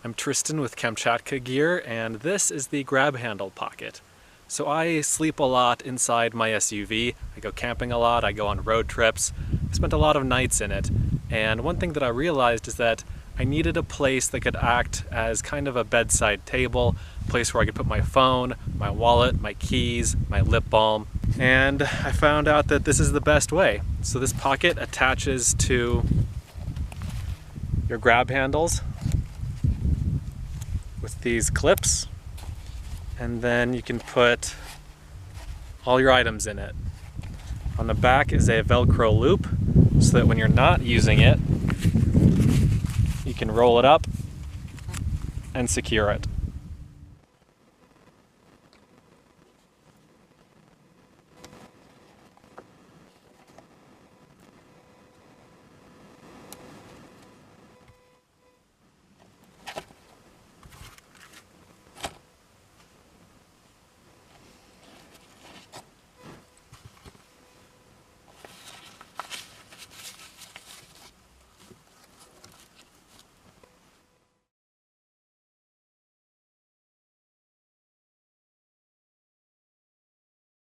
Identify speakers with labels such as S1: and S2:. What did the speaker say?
S1: I'm Tristan with Kamchatka Gear, and this is the grab handle pocket. So I sleep a lot inside my SUV, I go camping a lot, I go on road trips, I spent a lot of nights in it, and one thing that I realized is that I needed a place that could act as kind of a bedside table, a place where I could put my phone, my wallet, my keys, my lip balm, and I found out that this is the best way. So this pocket attaches to your grab handles with these clips, and then you can put all your items in it. On the back is a Velcro loop so that when you're not using it, you can roll it up and secure it.